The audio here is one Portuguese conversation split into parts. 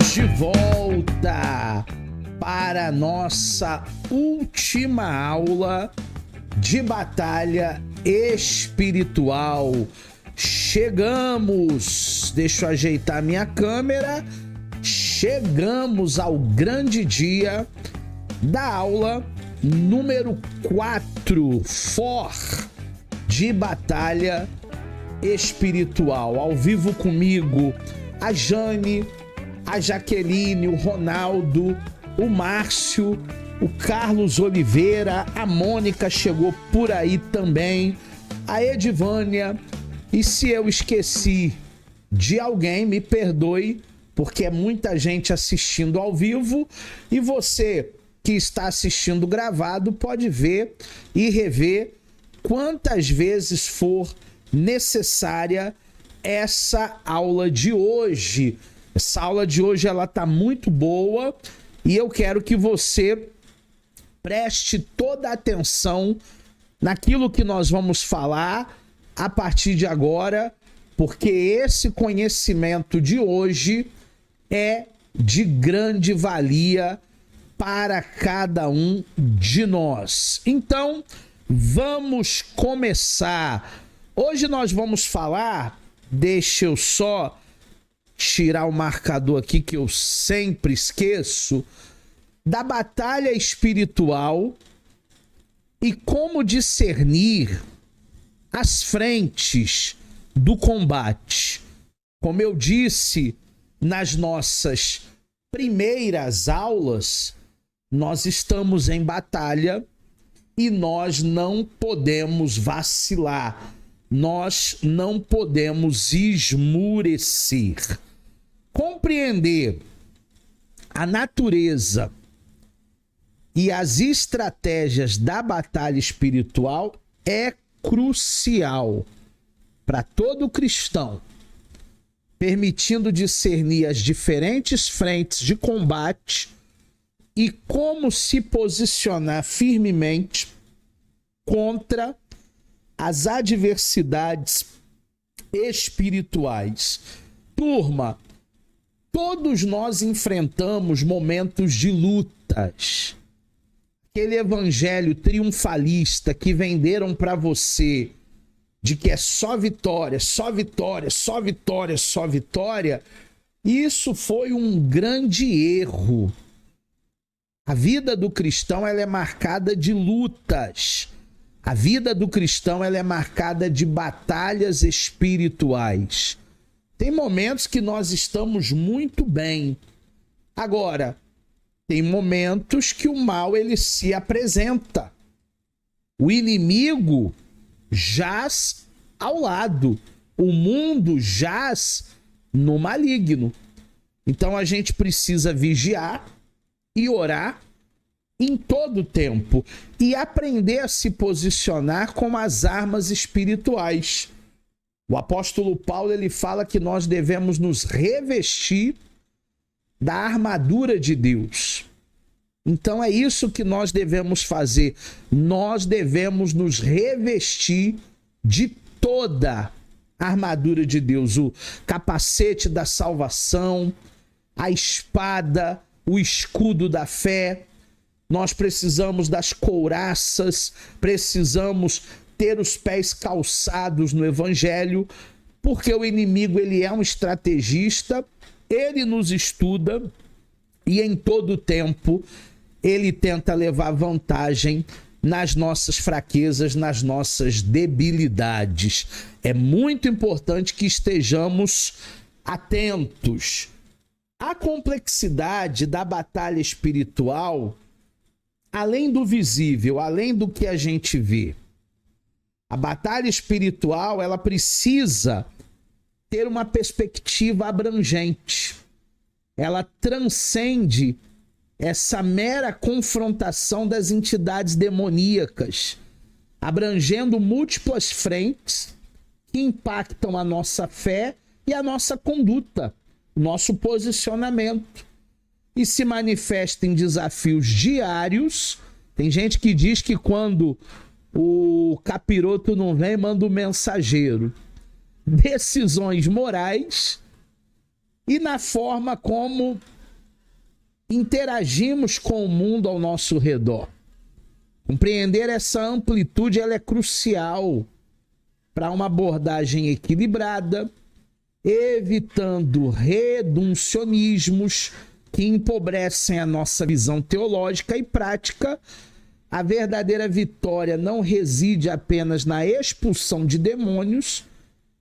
De volta para a nossa última aula de batalha espiritual. Chegamos, deixa eu ajeitar minha câmera, chegamos ao grande dia da aula número 4, de batalha espiritual. Ao vivo comigo, a Jane, a Jaqueline, o Ronaldo, o Márcio, o Carlos Oliveira, a Mônica chegou por aí também, a Edivânia. E se eu esqueci de alguém, me perdoe, porque é muita gente assistindo ao vivo e você que está assistindo gravado pode ver e rever quantas vezes for necessária essa aula de hoje. Essa aula de hoje ela tá muito boa e eu quero que você preste toda a atenção naquilo que nós vamos falar a partir de agora, porque esse conhecimento de hoje é de grande valia para cada um de nós. Então, vamos começar. Hoje nós vamos falar, deixa eu só tirar o marcador aqui que eu sempre esqueço, da batalha espiritual e como discernir as frentes do combate. Como eu disse nas nossas primeiras aulas, nós estamos em batalha e nós não podemos vacilar, nós não podemos esmurecer. Compreender a natureza e as estratégias da batalha espiritual é crucial para todo cristão, permitindo discernir as diferentes frentes de combate e como se posicionar firmemente contra as adversidades espirituais. Turma, todos nós enfrentamos momentos de lutas. Aquele evangelho triunfalista que venderam para você de que é só vitória, só vitória, só vitória, só vitória, isso foi um grande erro. A vida do cristão ela é marcada de lutas. A vida do cristão ela é marcada de batalhas espirituais. Tem momentos que nós estamos muito bem. Agora, tem momentos que o mal ele se apresenta. O inimigo jaz ao lado. O mundo jaz no maligno. Então a gente precisa vigiar e orar em todo tempo e aprender a se posicionar com as armas espirituais. O apóstolo Paulo ele fala que nós devemos nos revestir da armadura de Deus. Então é isso que nós devemos fazer. Nós devemos nos revestir de toda a armadura de Deus. O capacete da salvação, a espada, o escudo da fé. Nós precisamos das couraças, precisamos ter os pés calçados no evangelho, porque o inimigo ele é um estrategista, ele nos estuda e em todo tempo ele tenta levar vantagem nas nossas fraquezas, nas nossas debilidades. É muito importante que estejamos atentos. A complexidade da batalha espiritual, além do visível, além do que a gente vê, a batalha espiritual, ela precisa ter uma perspectiva abrangente. Ela transcende essa mera confrontação das entidades demoníacas, abrangendo múltiplas frentes que impactam a nossa fé e a nossa conduta, nosso posicionamento, e se manifesta em desafios diários. Tem gente que diz que quando o capiroto não vem, manda o mensageiro. Decisões morais e na forma como interagimos com o mundo ao nosso redor. Compreender essa amplitude ela é crucial para uma abordagem equilibrada, evitando reduncionismos que empobrecem a nossa visão teológica e prática. A verdadeira vitória não reside apenas na expulsão de demônios,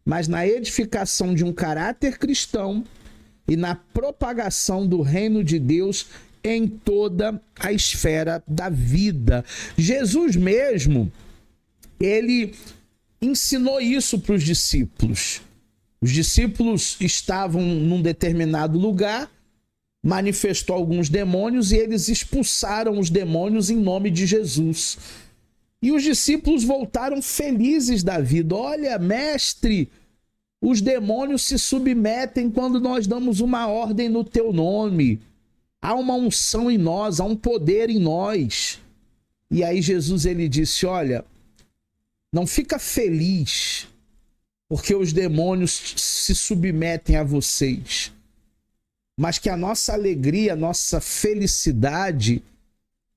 mas na edificação de um caráter cristão e na propagação do reino de Deus em toda a esfera da vida. Jesus mesmo, ele ensinou isso para os discípulos. Os discípulos estavam num determinado lugar, manifestou alguns demônios e eles expulsaram os demônios em nome de Jesus. E os discípulos voltaram felizes da vida. Olha, mestre, os demônios se submetem quando nós damos uma ordem no teu nome. Há uma unção em nós, há um poder em nós. E aí Jesus ele disse, olha, não fica feliz porque os demônios se submetem a vocês, mas que a nossa alegria, a nossa felicidade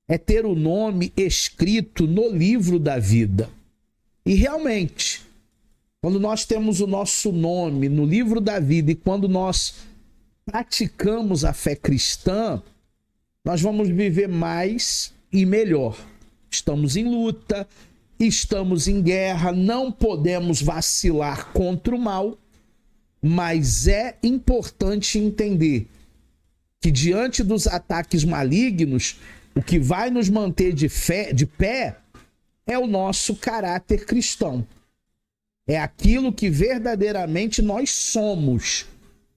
é ter o nome escrito no livro da vida. E realmente, quando nós temos o nosso nome no livro da vida e quando nós praticamos a fé cristã, nós vamos viver mais e melhor. Estamos em luta, estamos em guerra, não podemos vacilar contra o mal, mas é importante entender que diante dos ataques malignos, o que vai nos manter de pé é o nosso caráter cristão. É aquilo que verdadeiramente nós somos,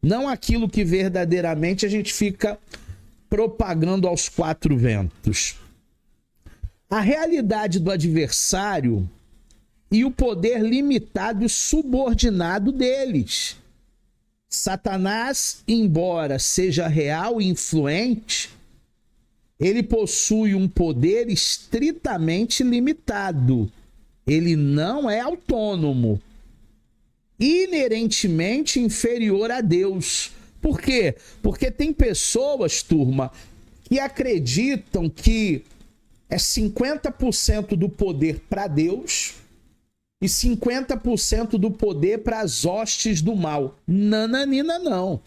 não aquilo que verdadeiramente a gente fica propagando aos quatro ventos. A realidade do adversário e o poder limitado e subordinado deles. Satanás, embora seja real e influente, ele possui um poder estritamente limitado. Ele não é autônomo, inerentemente inferior a Deus. Por quê? Porque tem pessoas, turma, que acreditam que é 50% do poder para Deus e 50% do poder para as hostes do mal. Nananina, não.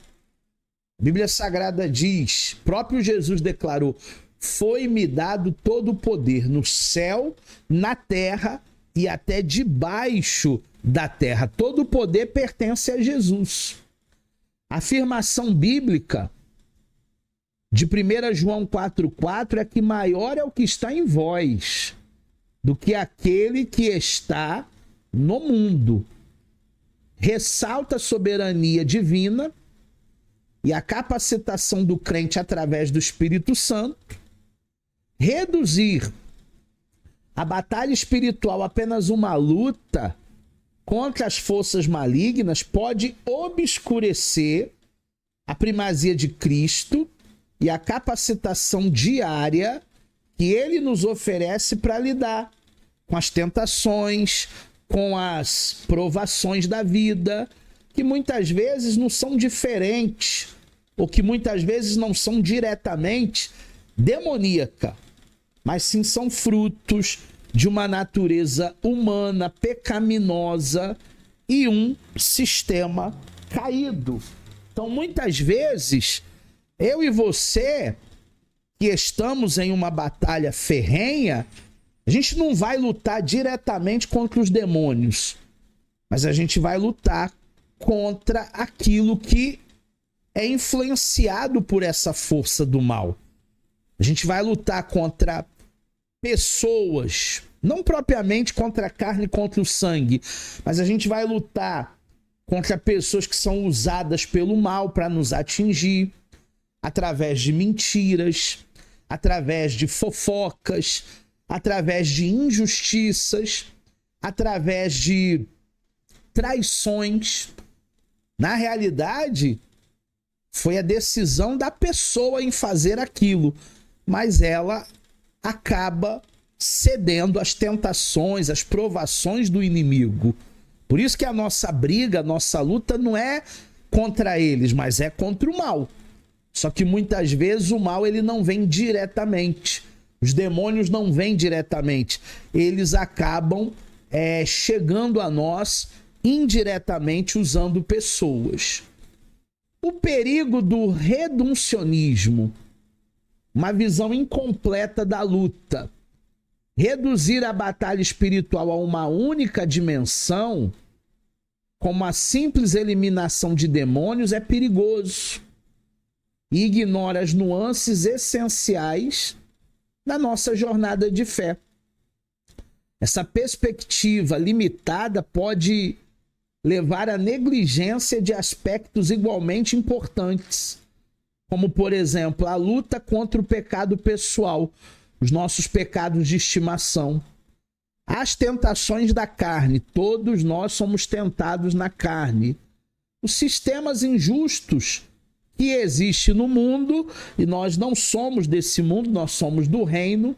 A Bíblia Sagrada diz, próprio Jesus declarou, foi-me dado todo o poder no céu, na terra e até debaixo da terra. Todo o poder pertence a Jesus. A afirmação bíblica de 1 João 4,4 é que maior é o que está em vós do que aquele que está no mundo. Ressalta a soberania divina e a capacitação do crente através do Espírito Santo. Reduzir a batalha espiritual a apenas uma luta contra as forças malignas pode obscurecer a primazia de Cristo e a capacitação diária que ele nos oferece para lidar com as tentações, com as provações da vida, que muitas vezes não são diferentes, ou que muitas vezes não são diretamente demoníacas, mas sim são frutos de uma natureza humana, pecaminosa e um sistema caído. Então, muitas vezes, eu e você, que estamos em uma batalha ferrenha, a gente não vai lutar diretamente contra os demônios, mas a gente vai lutar contra aquilo que é influenciado por essa força do mal. A gente vai lutar contra pessoas, não propriamente contra a carne e contra o sangue, mas a gente vai lutar contra pessoas que são usadas pelo mal para nos atingir, através de mentiras, através de fofocas, através de injustiças, através de traições. Na realidade, foi a decisão da pessoa em fazer aquilo, mas ela acaba cedendo às tentações, às provações do inimigo. Por isso que a nossa briga, a nossa luta não é contra eles, mas é contra o mal. Só que muitas vezes o mal ele não vem diretamente. Os demônios não vêm diretamente. Eles acabam chegando a nós indiretamente usando pessoas. O perigo do reducionismo, uma visão incompleta da luta, reduzir a batalha espiritual a uma única dimensão, como a simples eliminação de demônios, é perigoso e ignora as nuances essenciais da nossa jornada de fé. Essa perspectiva limitada pode levar à negligência de aspectos igualmente importantes, como, por exemplo, a luta contra o pecado pessoal, os nossos pecados de estimação, as tentações da carne. Todos nós somos tentados na carne. Os sistemas injustos que existem no mundo, e nós não somos desse mundo, nós somos do reino,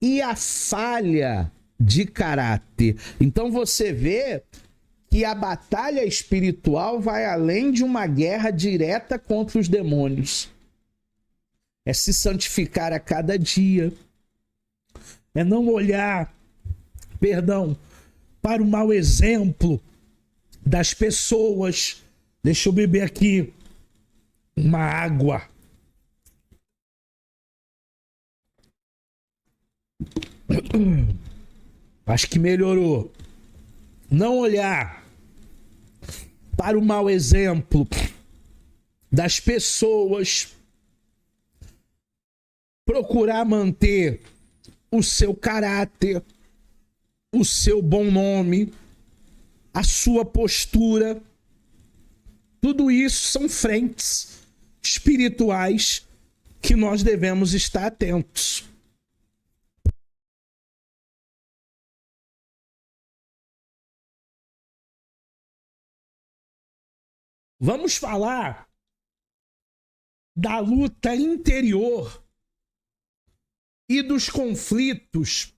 e a falha de caráter. Então você vê que a batalha espiritual vai além de uma guerra direta contra os demônios. É se santificar a cada dia. É não olhar, para o mau exemplo das pessoas. Deixa eu beber aqui uma água. Acho que melhorou. Não olhar para o mau exemplo das pessoas. Procurar manter o seu caráter, o seu bom nome, a sua postura. Tudo isso são frentes espirituais que nós devemos estar atentos. Vamos falar da luta interior e dos conflitos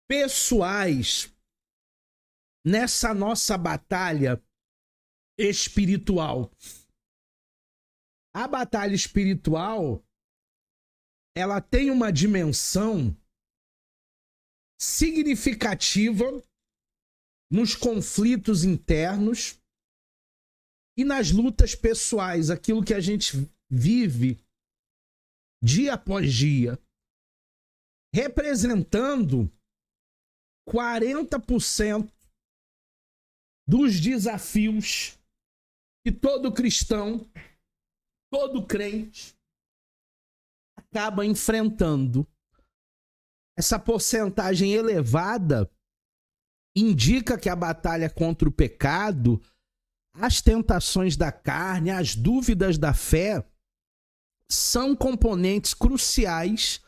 pessoais nessa nossa batalha espiritual. A batalha espiritual, ela tem uma dimensão significativa nos conflitos internos e nas lutas pessoais, aquilo que a gente vive dia após dia, representando 40% dos desafios que todo cristão, todo crente acaba enfrentando. Essa porcentagem elevada indica que a batalha contra o pecado, as tentações da carne, as dúvidas da fé são componentes cruciais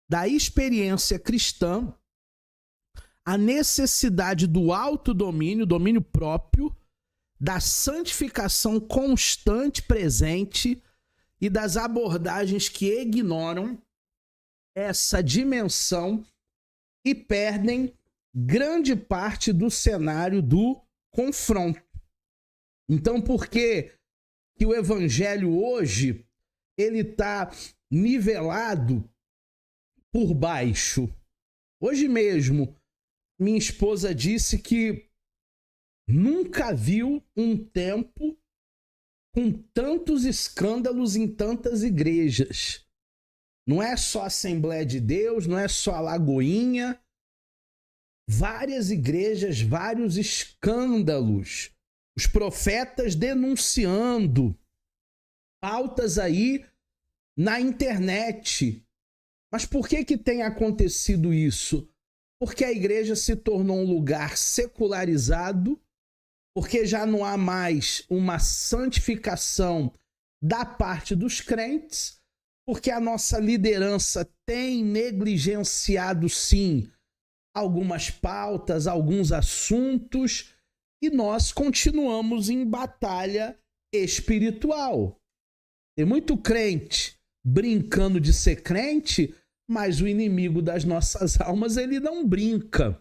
da experiência cristã, a necessidade do autodomínio, domínio próprio, da santificação constante presente e das abordagens que ignoram essa dimensão e perdem grande parte do cenário do confronto. Então, por que o evangelho hoje ele está nivelado por baixo? Hoje mesmo, minha esposa disse que nunca viu um tempo com tantos escândalos em tantas igrejas. Não é só a Assembleia de Deus, não é só a Lagoinha. Várias igrejas, vários escândalos. Os profetas denunciando pautas aí na internet. Mas por que tem acontecido isso? Porque a igreja se tornou um lugar secularizado, porque já não há mais uma santificação da parte dos crentes, porque a nossa liderança tem negligenciado, sim, algumas pautas, alguns assuntos, e nós continuamos em batalha espiritual. Tem muito crente brincando de ser crente, mas o inimigo das nossas almas, ele não brinca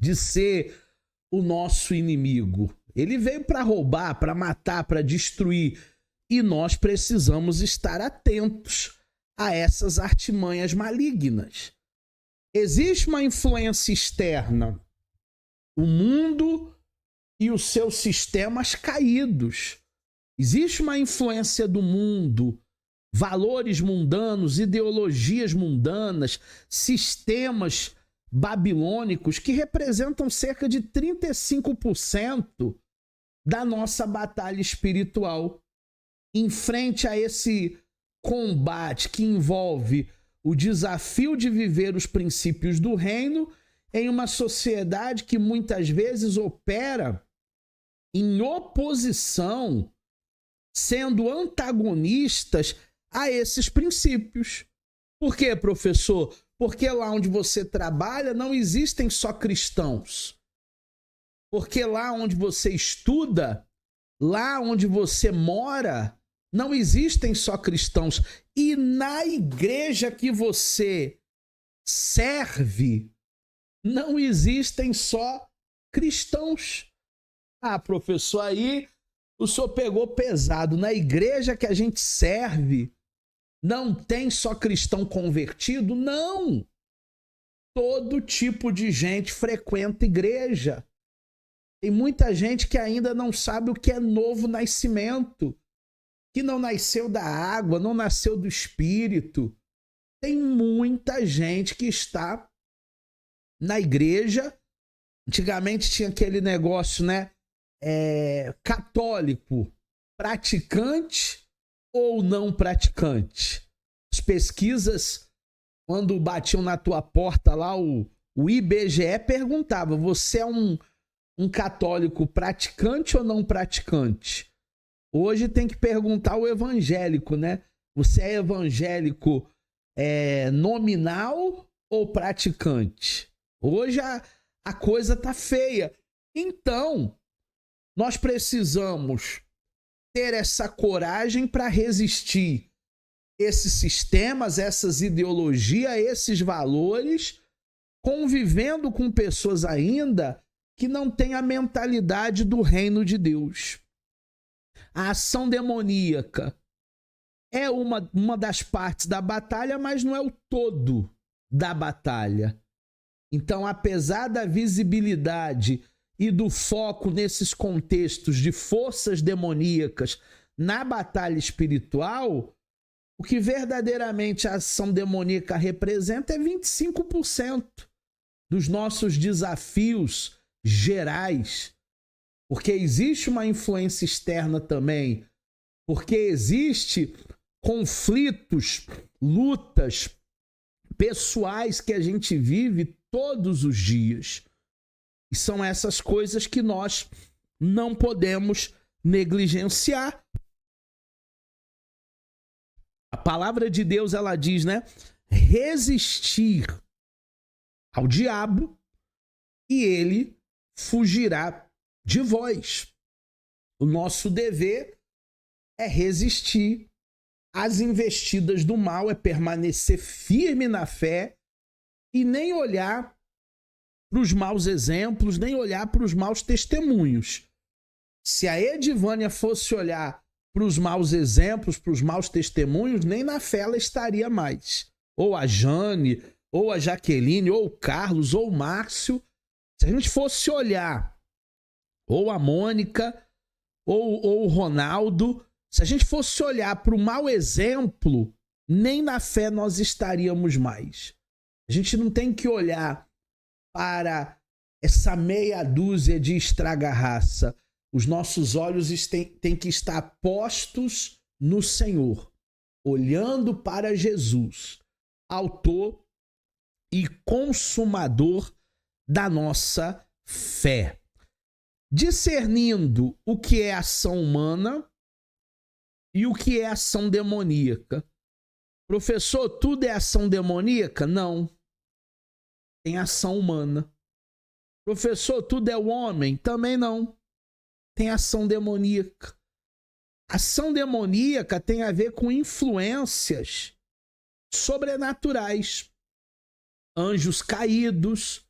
de ser o nosso inimigo. Ele veio para roubar, para matar, para destruir. E nós precisamos estar atentos a essas artimanhas malignas. Existe uma influência externa, o mundo e os seus sistemas caídos. Existe uma influência do mundo, valores mundanos, ideologias mundanas, sistemas babilônicos que representam cerca de 35% da nossa batalha espiritual. Em frente a esse combate que envolve o desafio de viver os princípios do reino em uma sociedade que muitas vezes opera em oposição, sendo antagonistas a esses princípios. Por quê, professor? Porque lá onde você trabalha não existem só cristãos. Porque lá onde você estuda, lá onde você mora, não existem só cristãos. E na igreja que você serve, não existem só cristãos. Ah, professor, aí o senhor pegou pesado. Na igreja que a gente serve, não tem só cristão convertido? Não! Todo tipo de gente frequenta igreja. Tem muita gente que ainda não sabe o que é novo nascimento, que não nasceu da água, não nasceu do Espírito. Tem muita gente que está na igreja. Antigamente tinha aquele negócio, né? Católico, praticante ou não praticante. As pesquisas, quando batiam na tua porta lá, o IBGE perguntava: você é um católico praticante ou não praticante? Hoje tem que perguntar o evangélico, né? Você é evangélico nominal ou praticante? Hoje a coisa tá feia. Então, nós precisamos ter essa coragem para resistir esses sistemas, essas ideologias, esses valores, convivendo com pessoas ainda que não têm a mentalidade do reino de Deus. A ação demoníaca é uma das partes da batalha, mas não é o todo da batalha. Então, apesar da visibilidade e do foco nesses contextos de forças demoníacas na batalha espiritual, o que verdadeiramente a ação demoníaca representa é 25% dos nossos desafios gerais. Porque existe uma influência externa também, porque existe conflitos, lutas pessoais que a gente vive todos os dias. E são essas coisas que nós não podemos negligenciar. A palavra de Deus, ela diz, né? Resistir ao diabo e ele fugirá de vós. O nosso dever é resistir às investidas do mal, é permanecer firme na fé e nem olhar para os maus exemplos, nem olhar para os maus testemunhos. Se a Edivânia fosse olhar para os maus exemplos, para os maus testemunhos, nem na fé ela estaria mais. Ou a Jane, ou a Jaqueline, ou o Carlos, ou o Márcio. Se a gente fosse olhar, ou a Mônica, ou o Ronaldo, se a gente fosse olhar para o mau exemplo, nem na fé nós estaríamos mais. A gente não tem que olhar para essa meia dúzia de estraga-raça. Os nossos olhos têm que estar postos no Senhor, olhando para Jesus, autor e consumador da nossa fé. Discernindo o que é ação humana e o que é ação demoníaca. Professor, tudo é ação demoníaca? Não. Tem ação humana. Professor, tudo é o homem? Também não. Tem ação demoníaca. Ação demoníaca tem a ver com influências sobrenaturais. Anjos caídos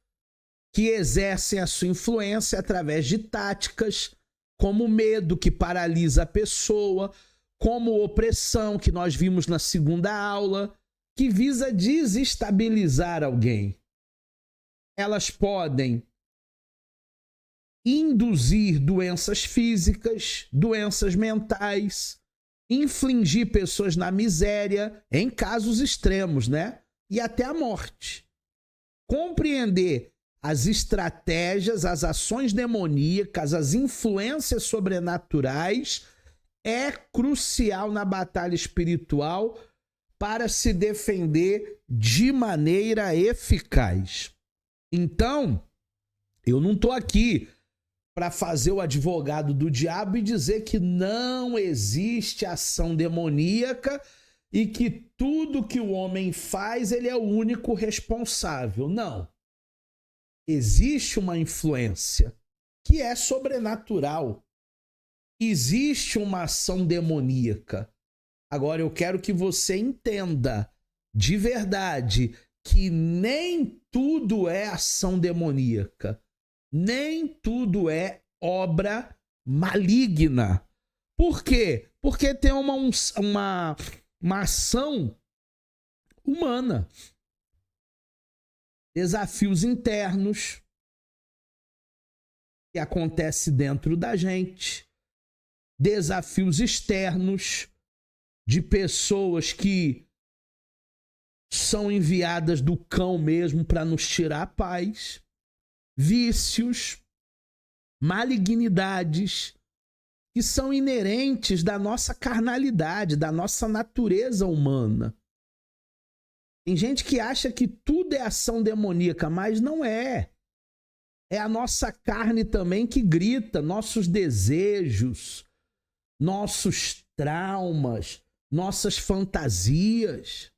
que exercem a sua influência através de táticas, como medo, que paralisa a pessoa, como opressão, que nós vimos na segunda aula, que visa desestabilizar alguém. Elas podem induzir doenças físicas, doenças mentais, infligir pessoas na miséria, em casos extremos, né? E até a morte. Compreender as estratégias, as ações demoníacas, as influências sobrenaturais é crucial na batalha espiritual para se defender de maneira eficaz. Então, eu não estou aqui para fazer o advogado do diabo e dizer que não existe ação demoníaca e que tudo que o homem faz, ele é o único responsável. Não. Existe uma influência que é sobrenatural. Existe uma ação demoníaca. Agora eu quero que você entenda de verdade que nem tudo é ação demoníaca. Nem tudo é obra maligna. Por quê? Porque tem uma ação humana. Desafios internos que acontecem dentro da gente. Desafios externos de pessoas que são enviadas do cão mesmo para nos tirar a paz. Vícios, malignidades que são inerentes da nossa carnalidade, da nossa natureza humana. Tem gente que acha que tudo é ação demoníaca, mas não é. É a nossa carne também que grita, nossos desejos, nossos traumas, nossas fantasias.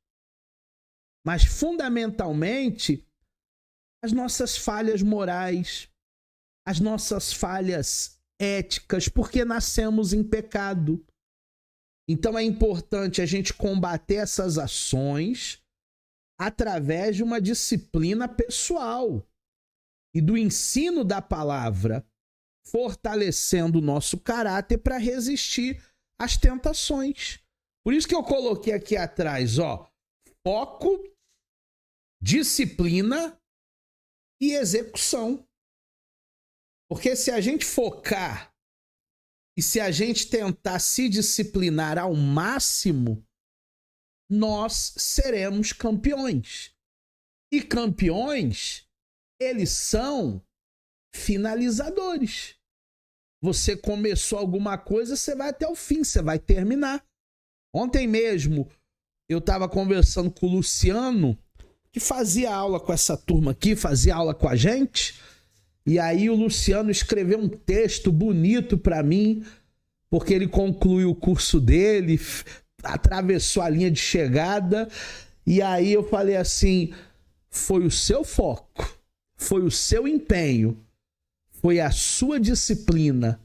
Mas, fundamentalmente, as nossas falhas morais, as nossas falhas éticas, porque nascemos em pecado. Então é importante a gente combater essas ações através de uma disciplina pessoal e do ensino da palavra, fortalecendo o nosso caráter para resistir às tentações. Por isso que eu coloquei aqui atrás, ó, foco, disciplina e execução. Porque se a gente focar e se a gente tentar se disciplinar ao máximo, nós seremos campeões. E campeões, eles são finalizadores. Você começou alguma coisa, você vai até o fim, você vai terminar. Ontem mesmo eu estava conversando com o Luciano, que fazia aula com essa turma aqui, fazia aula com a gente. E aí o Luciano escreveu um texto bonito para mim, porque ele concluiu o curso dele, atravessou a linha de chegada. E aí eu falei assim, foi o seu foco, foi o seu empenho, foi a sua disciplina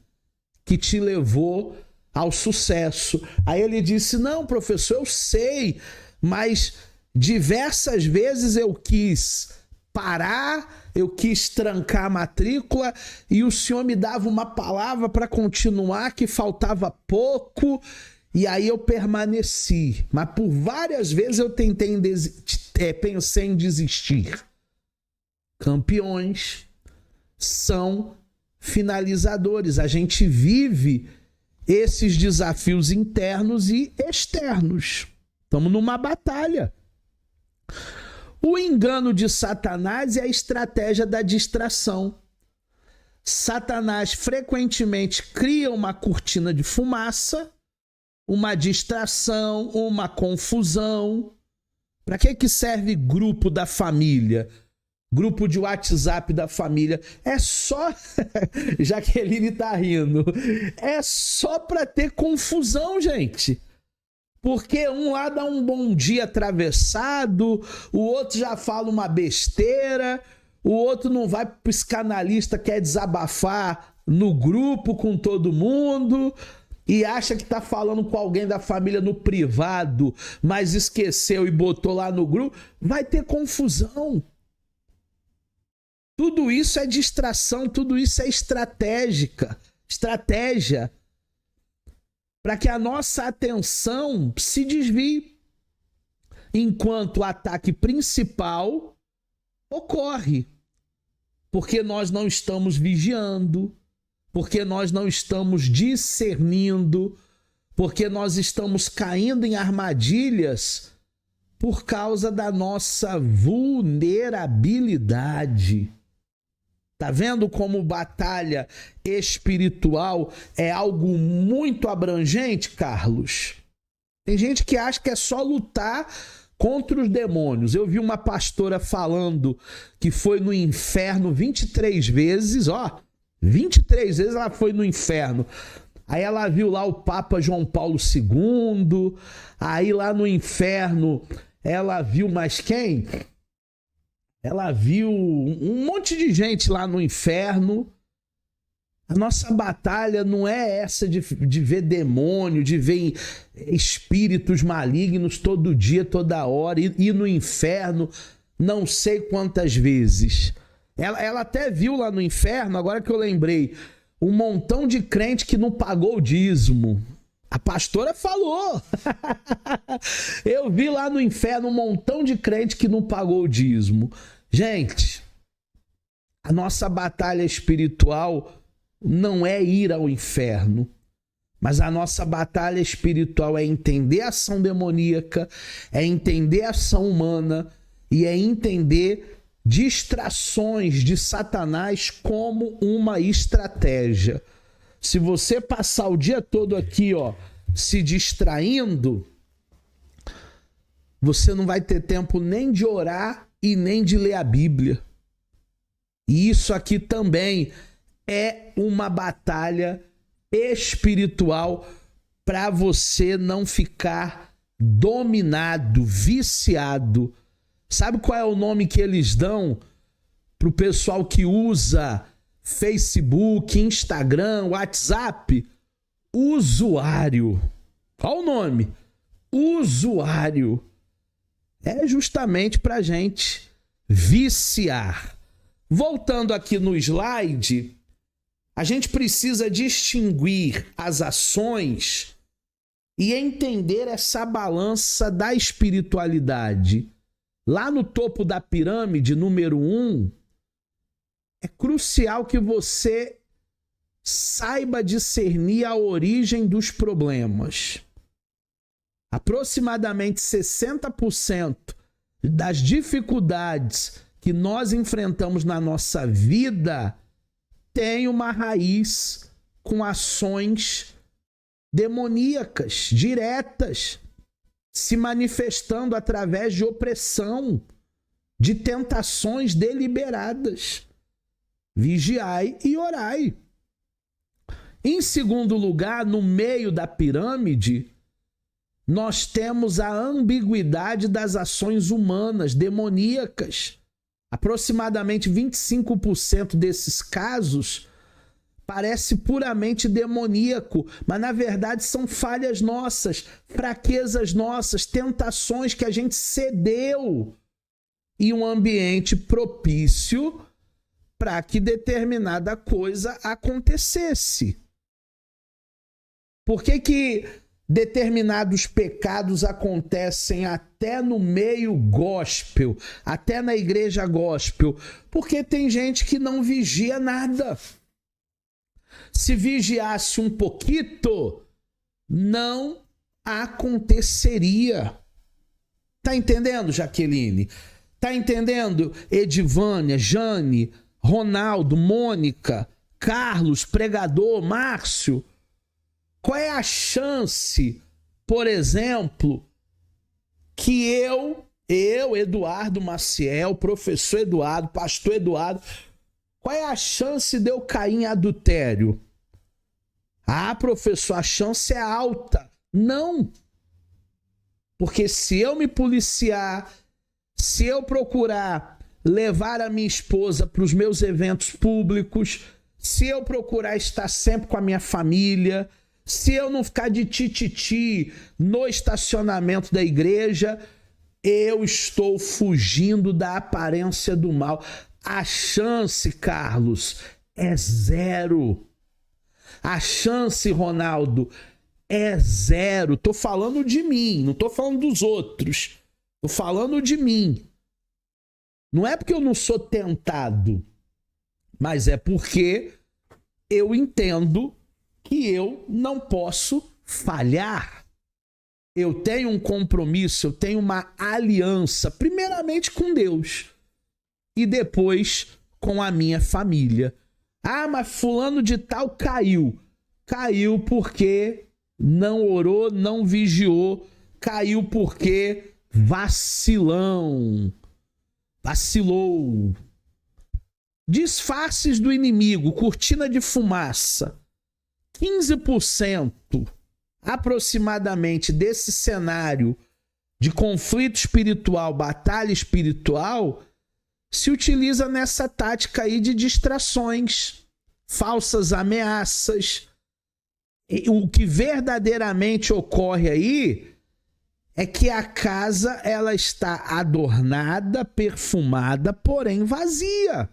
que te levou ao sucesso. Aí ele disse, não, professor, eu sei, mas diversas vezes eu quis parar, eu quis trancar a matrícula e o senhor me dava uma palavra para continuar, que faltava pouco, e aí eu permaneci. Mas por várias vezes eu pensei em desistir. Campeões são finalizadores. A gente vive esses desafios internos e externos. Estamos numa batalha. O engano de Satanás é a estratégia da distração. Satanás frequentemente cria uma cortina de fumaça, uma distração, uma confusão. Para que serve grupo da família? Grupo de WhatsApp da família? É só... Jaqueline tá rindo. É só para ter confusão, gente. Porque um lá dá um bom dia atravessado, o outro já fala uma besteira, o outro não vai pro psicanalista, quer desabafar no grupo com todo mundo e acha que tá falando com alguém da família no privado, mas esqueceu e botou lá no grupo. Vai ter confusão. Tudo isso é distração, tudo isso é estratégica. estratégia para que a nossa atenção se desvie, enquanto o ataque principal ocorre, porque nós não estamos vigiando, porque nós não estamos discernindo, porque nós estamos caindo em armadilhas por causa da nossa vulnerabilidade. Tá vendo como batalha espiritual é algo muito abrangente, Carlos? Tem gente que acha que é só lutar contra os demônios. Eu vi uma pastora falando que foi no inferno 23 vezes, 23 vezes ela foi no inferno. Aí ela viu lá o Papa João Paulo II, aí lá no inferno ela viu mais quem? Ela viu um monte de gente lá no inferno. A nossa batalha não é essa de ver demônio, de ver espíritos malignos todo dia, toda hora, ir no inferno não sei quantas vezes. Ela até viu lá no inferno, agora que eu lembrei, um montão de crente que não pagou o dízimo. A pastora falou. Eu vi lá no inferno um montão de crente que não pagou o dízimo. Gente, a nossa batalha espiritual não é ir ao inferno, mas a nossa batalha espiritual é entender a ação demoníaca, é entender a ação humana e é entender distrações de Satanás como uma estratégia. Se você passar o dia todo aqui, se distraindo, você não vai ter tempo nem de orar e nem de ler a Bíblia. E isso aqui também é uma batalha espiritual para você não ficar dominado, viciado. Sabe qual é o nome que eles dão para o pessoal que usa Facebook, Instagram, WhatsApp? Usuário. Qual o nome? Usuário. É justamente para a gente viciar. Voltando aqui no slide, a gente precisa distinguir as ações e entender essa balança da espiritualidade. Lá no topo da pirâmide, número 1, é crucial que você saiba discernir a origem dos problemas. Aproximadamente 60% das dificuldades que nós enfrentamos na nossa vida tem uma raiz com ações demoníacas, diretas, se manifestando através de opressão, de tentações deliberadas. Vigiai e orai. Em segundo lugar, no meio da pirâmide, nós temos a ambiguidade das ações humanas, demoníacas. Aproximadamente 25% desses casos parece puramente demoníaco, mas na verdade são falhas nossas, fraquezas nossas, tentações que a gente cedeu em um ambiente propício para que determinada coisa acontecesse. Por que determinados pecados acontecem até no meio gospel, até na igreja gospel? Porque tem gente que não vigia nada. Se vigiasse um pouquinho, não aconteceria. Tá entendendo, Jaqueline? Tá entendendo, Edivânia, Jane, Ronaldo, Mônica, Carlos, pregador, Márcio? Qual é a chance, por exemplo, que eu, Eduardo Maciel, professor Eduardo, pastor Eduardo, qual é a chance de eu cair em adultério? Ah, professor, a chance é alta. Não. Porque se eu me policiar, se eu procurar levar a minha esposa para os meus eventos públicos, se eu procurar estar sempre com a minha família, se eu não ficar de tititi no estacionamento da igreja, eu estou fugindo da aparência do mal. A chance, Carlos, é zero. A chance, Ronaldo, é zero. Tô falando de mim, não tô falando dos outros. Tô falando de mim. Não é porque eu não sou tentado, mas é porque eu entendo que eu não posso falhar. Eu tenho um compromisso, eu tenho uma aliança, primeiramente com Deus e depois com a minha família. Ah, mas fulano de tal caiu. Caiu porque não orou, não vigiou. Caiu porque vacilão. Vacilou. Disfarces do inimigo, cortina de fumaça. 15% aproximadamente desse cenário de conflito espiritual, batalha espiritual, se utiliza nessa tática aí de distrações, falsas ameaças. E o que verdadeiramente ocorre aí é que a casa ela está adornada, perfumada, porém vazia,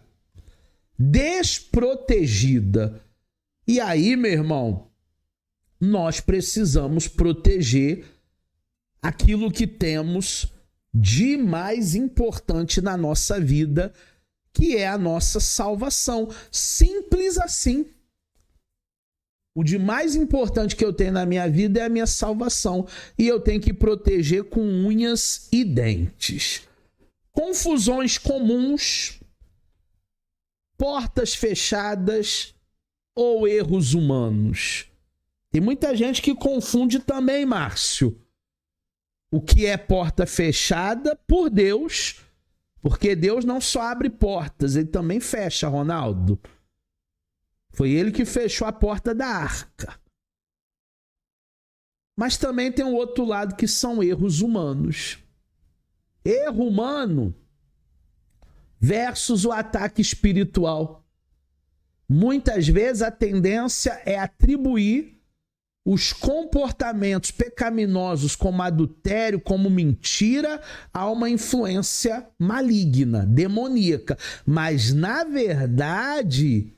desprotegida. E aí, meu irmão, nós precisamos proteger aquilo que temos de mais importante na nossa vida, que é a nossa salvação. Simples assim. O de mais importante que eu tenho na minha vida é a minha salvação. E eu tenho que proteger com unhas e dentes. Confusões comuns, portas fechadas ou erros humanos. Tem muita gente que confunde também, Márcio, o que é porta fechada por Deus, porque Deus não só abre portas, ele também fecha, Ronaldo. Foi ele que fechou a porta da arca. Mas também tem o outro lado que são erros humanos. Erro humano versus o ataque espiritual. Muitas vezes a tendência é atribuir os comportamentos pecaminosos como adultério, como mentira, a uma influência maligna, demoníaca. Mas, na verdade,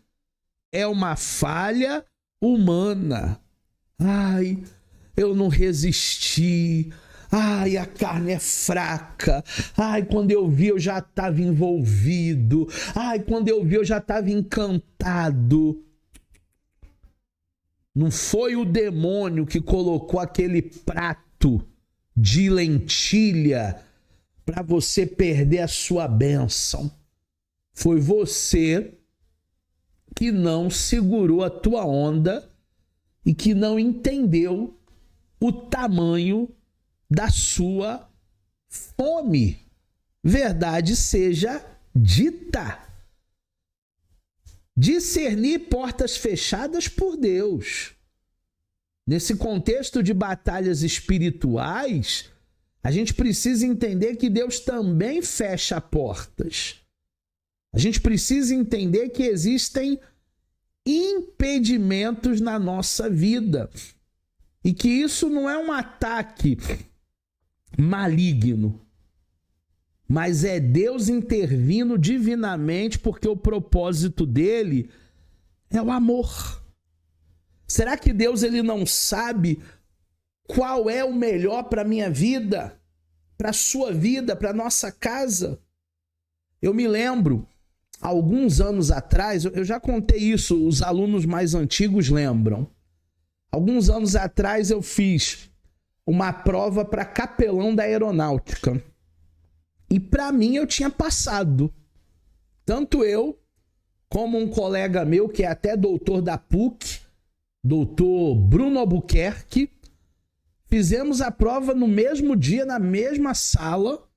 é uma falha humana. Ai, eu não resisti. Ai, a carne é fraca. Ai, quando eu vi eu já estava envolvido. Ai, quando eu vi eu já estava encantado. Não foi o demônio que colocou aquele prato de lentilha para você perder a sua bênção. Foi você que não segurou a tua onda e que não entendeu o tamanho da sua fome. Verdade seja dita. Discernir portas fechadas por Deus. Nesse contexto de batalhas espirituais, a gente precisa entender que Deus também fecha portas. A gente precisa entender que existem impedimentos na nossa vida e que isso não é um ataque maligno, mas é Deus intervindo divinamente porque o propósito dele é o amor. Será que Deus ele não sabe qual é o melhor para a minha vida, para a sua vida, para a nossa casa? Eu me lembro, alguns anos atrás, eu já contei isso, os alunos mais antigos lembram. Alguns anos atrás eu fiz uma prova para capelão da aeronáutica. E para mim eu tinha passado. Tanto eu, como um colega meu, que é até doutor da PUC, doutor Bruno Albuquerque, fizemos a prova no mesmo dia, na mesma sala,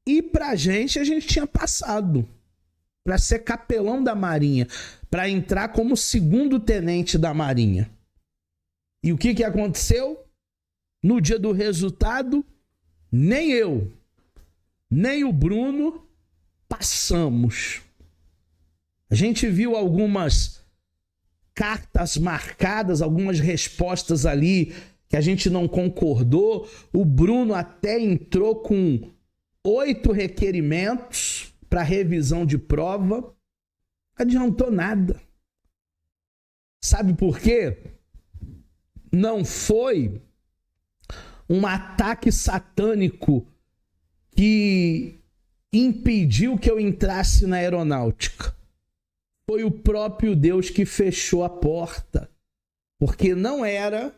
e pra gente, a gente tinha passado. Para ser capelão da Marinha, para entrar como segundo tenente da Marinha. E o que aconteceu? No dia do resultado, nem eu, nem o Bruno passamos. A gente viu algumas cartas marcadas, algumas respostas ali que a gente não concordou. O Bruno até entrou com 8 requerimentos para revisão de prova. Não adiantou nada. Sabe por quê? Não foi um ataque satânico que impediu que eu entrasse na aeronáutica. Foi o próprio Deus que fechou a porta. Porque não era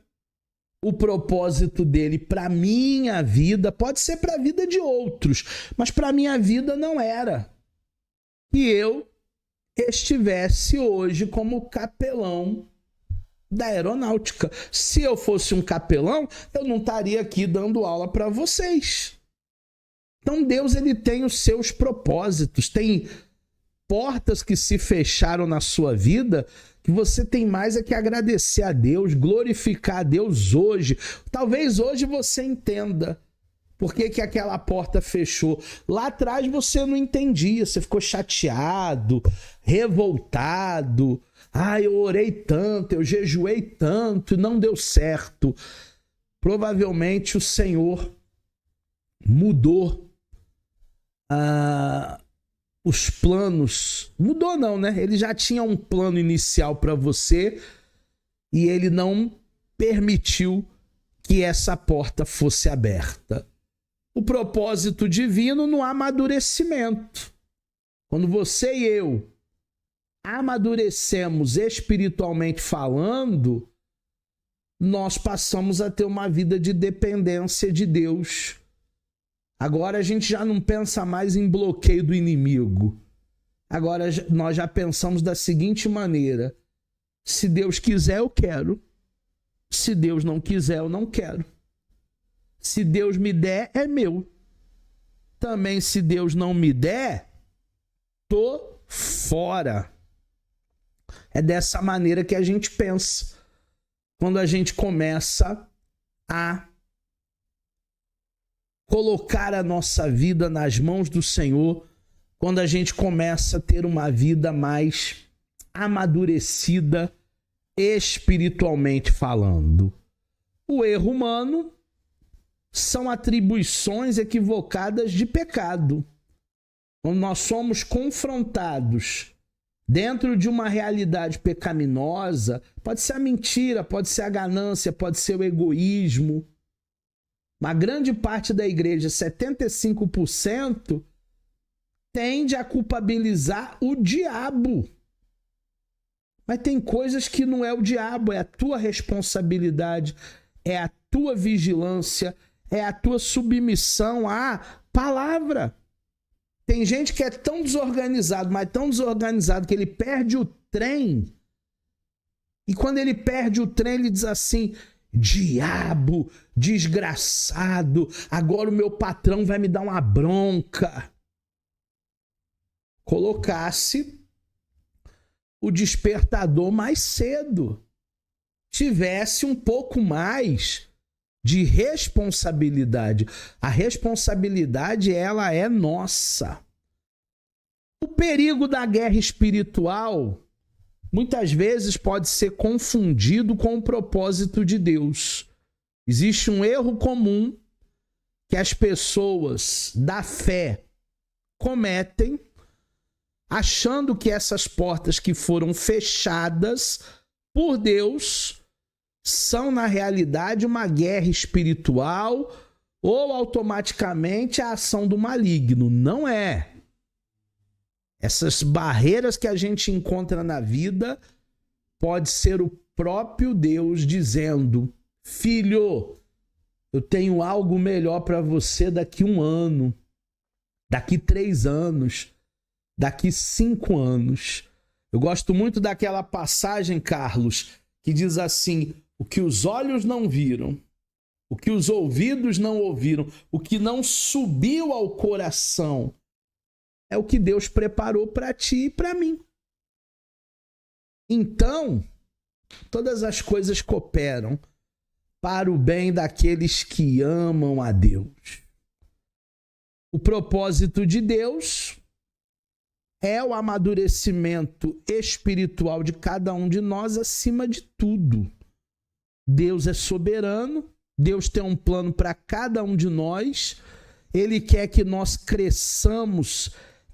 o propósito dele para minha vida, pode ser para a vida de outros, mas para minha vida não era. Que eu estivesse hoje como capelão da aeronáutica. Se eu fosse um capelão, eu não estaria aqui dando aula para vocês. Então Deus, ele tem os seus propósitos, tem portas que se fecharam na sua vida que você tem mais é que agradecer a Deus, glorificar a Deus hoje. Talvez hoje você entenda por que aquela porta fechou. Lá atrás você não entendia, você ficou chateado, revoltado. Eu orei tanto, eu jejuei tanto e não deu certo. Provavelmente o Senhor mudou os planos. Mudou não, né? Ele já tinha um plano inicial para você e ele não permitiu que essa porta fosse aberta. O propósito divino no amadurecimento. Quando você e eu amadurecemos espiritualmente falando, nós passamos a ter uma vida de dependência de Deus. Agora a gente já não pensa mais em bloqueio do inimigo. Agora nós já pensamos da seguinte maneira: se Deus quiser, eu quero. Se Deus não quiser, eu não quero. Se Deus me der, é meu. Também se Deus não me der, tô fora. É dessa maneira que a gente pensa. Quando a gente começa a colocar a nossa vida nas mãos do Senhor, quando a gente começa a ter uma vida mais amadurecida espiritualmente falando. O erro humano são atribuições equivocadas de pecado. Quando nós somos confrontados dentro de uma realidade pecaminosa, pode ser a mentira, pode ser a ganância, pode ser o egoísmo. Uma grande parte da igreja, 75%, tende a culpabilizar o diabo. Mas tem coisas que não é o diabo, é a tua responsabilidade, é a tua vigilância, é a tua submissão à palavra. Tem gente que é tão desorganizado, mas tão desorganizado que ele perde o trem. E quando ele perde o trem, ele diz assim: diabo, desgraçado, agora o meu patrão vai me dar uma bronca. Colocasse o despertador mais cedo. Tivesse um pouco mais de responsabilidade. A responsabilidade, ela é nossa. O perigo da guerra espiritual muitas vezes pode ser confundido com o propósito de Deus. Existe um erro comum que as pessoas da fé cometem, achando que essas portas que foram fechadas por Deus são, na realidade, uma guerra espiritual ou automaticamente a ação do maligno. Não é. Essas barreiras que a gente encontra na vida pode ser o próprio Deus dizendo: filho, eu tenho algo melhor para você daqui 1 ano, daqui 3 anos, daqui 5 anos. Eu gosto muito daquela passagem, Carlos, que diz assim: o que os olhos não viram, o que os ouvidos não ouviram, o que não subiu ao coração, é o que Deus preparou para ti e para mim. Então, todas as coisas cooperam para o bem daqueles que amam a Deus. O propósito de Deus é o amadurecimento espiritual de cada um de nós acima de tudo. Deus é soberano, Deus tem um plano para cada um de nós, Ele quer que nós cresçamos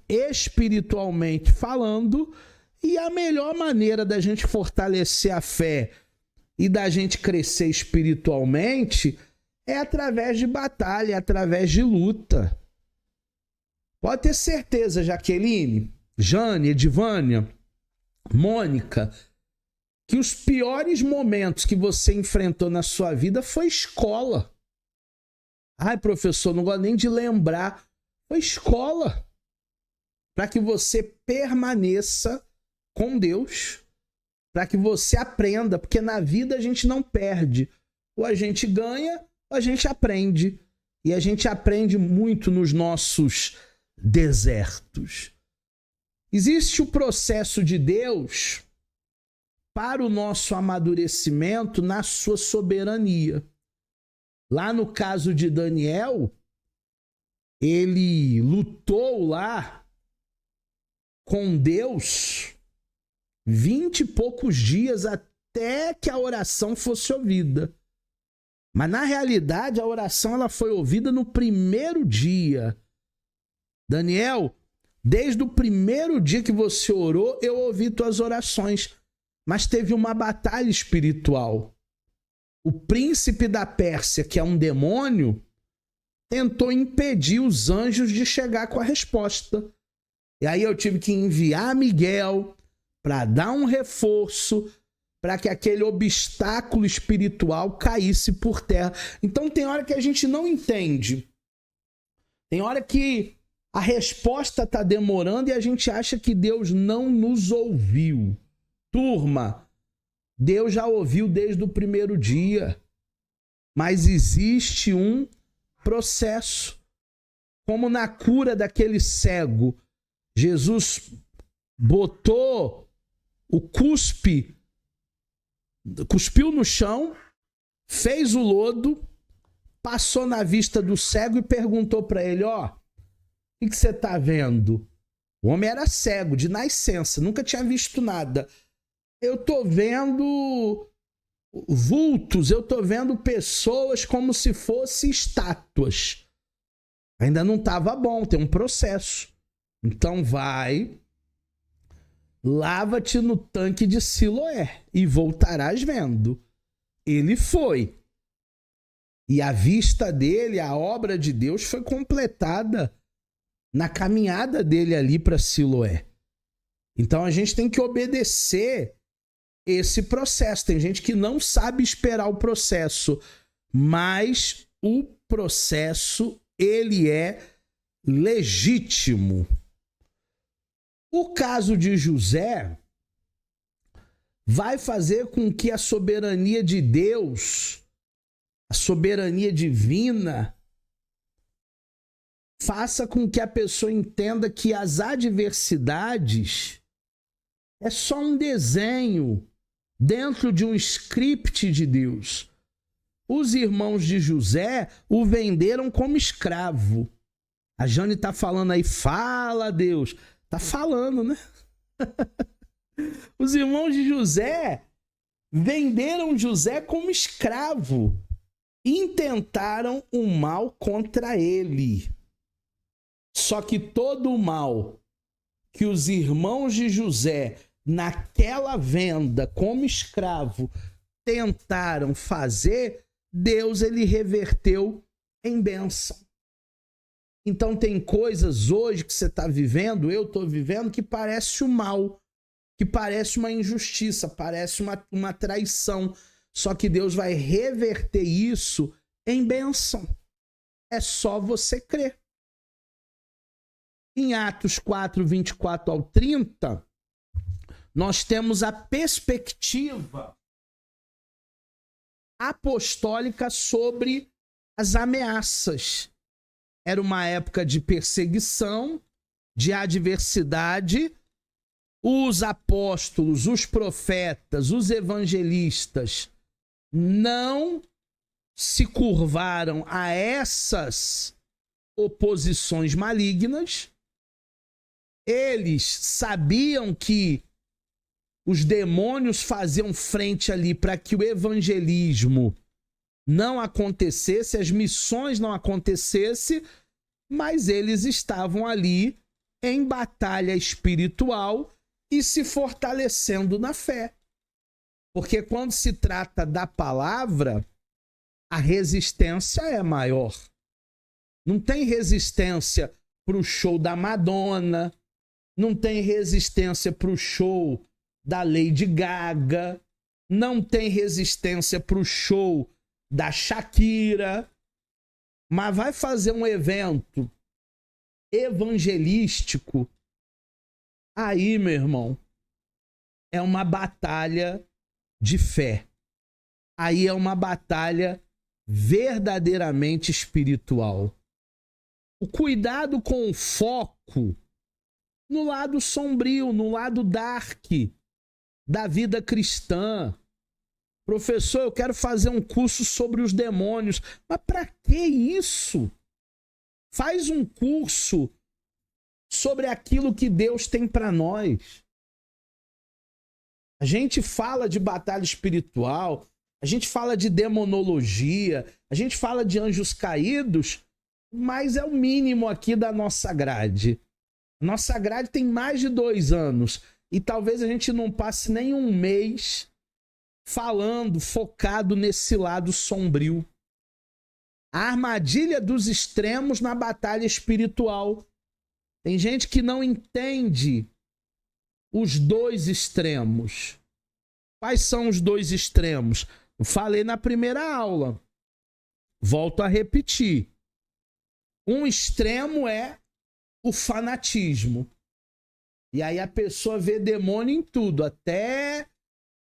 espiritualmente falando E a melhor maneira da gente fortalecer a fé e da gente crescer espiritualmente é através de batalha, é através de luta. Pode ter certeza, Jaqueline, Jane, Edivânia, Mônica, que os piores momentos que você enfrentou na sua vida foi escola. Ai, professor, não gosto nem de lembrar. Foi escola. Para que você permaneça com Deus. Para que você aprenda. Porque na vida a gente não perde. Ou a gente ganha, ou a gente aprende. E a gente aprende muito nos nossos desertos. Existe o processo de Deus para o nosso amadurecimento na sua soberania. Lá no caso de Daniel, ele lutou lá com Deus 20 e poucos dias até que a oração fosse ouvida. Mas na realidade a oração ela foi ouvida no primeiro dia. Daniel, desde o primeiro dia que você orou, eu ouvi tuas orações. Mas teve uma batalha espiritual. O príncipe da Pérsia, que é um demônio, tentou impedir os anjos de chegar com a resposta. E aí eu tive que enviar Miguel para dar um reforço para que aquele obstáculo espiritual caísse por terra. Então tem hora que a gente não entende. Tem hora que a resposta está demorando e a gente acha que Deus não nos ouviu. Turma, Deus já ouviu desde o primeiro dia, mas existe um processo. Como na cura daquele cego, Jesus botou o cuspiu no chão, fez o lodo, passou na vista do cego e perguntou para ele, ó, o que você está vendo? O homem era cego, de nascença, nunca tinha visto nada. Eu tô vendo vultos, eu tô vendo pessoas como se fossem estátuas. Ainda não estava bom, tem um processo. Então vai, lava-te no tanque de Siloé e voltarás vendo. Ele foi. E a vista dele, a obra de Deus foi completada na caminhada dele ali para Siloé. Então a gente tem que obedecer esse processo. Tem gente que não sabe esperar o processo, mas o processo, ele é legítimo. O caso de José vai fazer com que a soberania de Deus, a soberania divina, faça com que a pessoa entenda que as adversidades é só um desenho dentro de um script de Deus. Os irmãos de José o venderam como escravo. A Jane tá falando aí, fala Deus. Tá falando, né? Os irmãos de José venderam José como escravo. Intentaram o mal contra ele. Só que todo o mal que os irmãos de José, naquela venda como escravo, tentaram fazer, Deus ele reverteu em bênção. Então tem coisas hoje que você está vivendo, eu estou vivendo, que parece o mal, que parece uma injustiça, parece uma traição. Só que Deus vai reverter isso em bênção. É só você crer. Em Atos 4, 24 ao 30, nós temos a perspectiva apostólica sobre as ameaças. Era uma época de perseguição, de adversidade. Os apóstolos, os profetas, os evangelistas não se curvaram a essas oposições malignas. Eles sabiam que os demônios faziam frente ali para que o evangelismo não acontecesse, as missões não acontecessem, mas eles estavam ali em batalha espiritual e se fortalecendo na fé. Porque quando se trata da palavra, a resistência é maior. Não tem resistência para o show da Madonna, não tem resistência para o show da Lady Gaga, não tem resistência para o show da Shakira, mas vai fazer um evento evangelístico, aí, meu irmão, é uma batalha de fé. Aí é uma batalha verdadeiramente espiritual. O cuidado com o foco no lado sombrio, no lado dark da vida cristã. Professor, eu quero fazer um curso sobre os demônios. Mas para que isso? Faz um curso sobre aquilo que Deus tem para nós. A gente fala de batalha espiritual, a gente fala de demonologia, a gente fala de anjos caídos, mas é o mínimo aqui da nossa grade. Nossa grade tem mais de 2 anos e talvez a gente não passe nem um mês falando, focado nesse lado sombrio. A armadilha dos extremos na batalha espiritual. Tem gente que não entende os 2 extremos. Quais são os 2 extremos? Eu falei na primeira aula. Volto a repetir. Um extremo é o fanatismo. E aí a pessoa vê demônio em tudo, até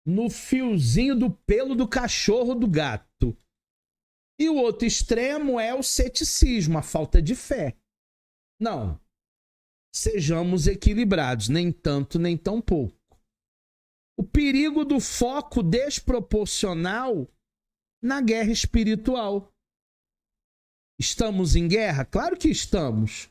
no fiozinho do pelo do cachorro, do gato. E o outro extremo é o ceticismo, a falta de fé. Não. Sejamos equilibrados, nem tanto, nem tão pouco. O perigo do foco desproporcional na guerra espiritual. Estamos em guerra? Claro que estamos.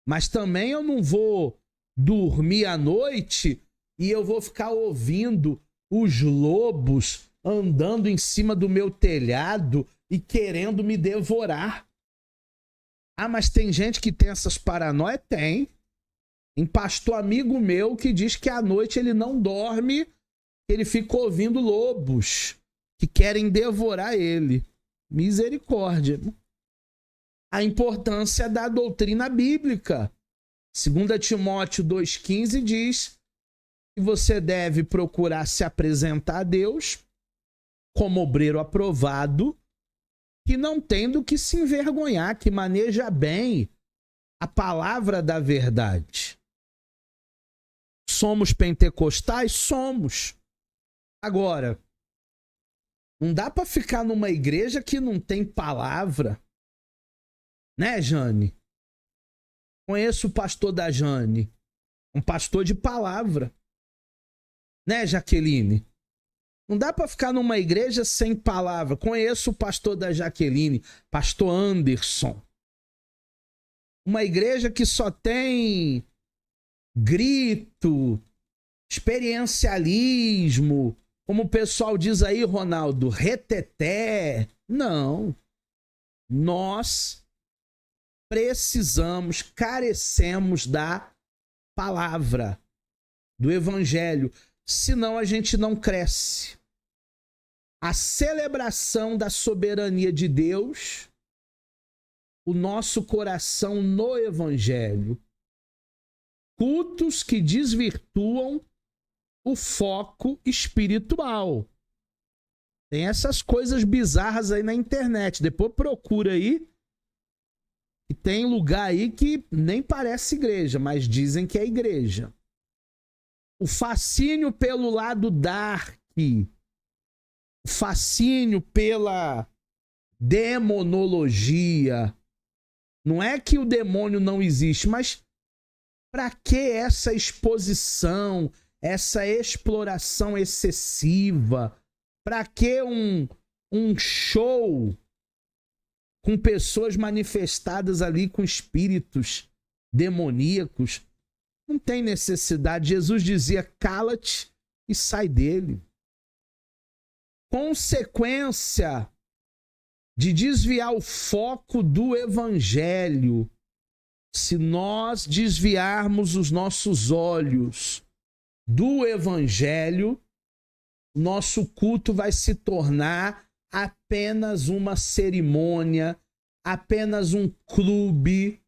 Mas também eu não vou dormir à noite e eu vou ficar ouvindo os lobos andando em cima do meu telhado e querendo me devorar. Ah, mas tem gente que tem essas paranoias? Tem. Tem pastor amigo meu que diz que à noite ele não dorme, ele fica ouvindo lobos que querem devorar ele. Misericórdia. A importância da doutrina bíblica. 2 Timóteo 2,15 diz que você deve procurar se apresentar a Deus como obreiro aprovado, que não tem do que se envergonhar, que maneja bem a palavra da verdade. Somos pentecostais? Somos. Agora, não dá para ficar numa igreja que não tem palavra. Né, Jane? Conheço o pastor da Jane. Um pastor de palavra. Né, Jaqueline? Não dá para ficar numa igreja sem palavra. Conheço o pastor da Jaqueline, pastor Anderson. Uma igreja que só tem grito, experiencialismo, como o pessoal diz aí, Ronaldo, reteté. Não. Nós precisamos, carecemos da palavra, do evangelho, senão a gente não cresce. A celebração da soberania de Deus, o nosso coração no evangelho. Cultos que desvirtuam o foco espiritual. Tem essas coisas bizarras aí na internet. Depois procura aí. E tem lugar aí que nem parece igreja, mas dizem que é igreja. O fascínio pelo lado dark, o fascínio pela demonologia. Não é que o demônio não existe, mas para que essa exposição, essa exploração excessiva? Para que um show com pessoas manifestadas ali com espíritos demoníacos? Não tem necessidade. Jesus dizia, cala-te e sai dele. Consequência de desviar o foco do evangelho. Se nós desviarmos os nossos olhos do evangelho, nosso culto vai se tornar apenas uma cerimônia, apenas um clube,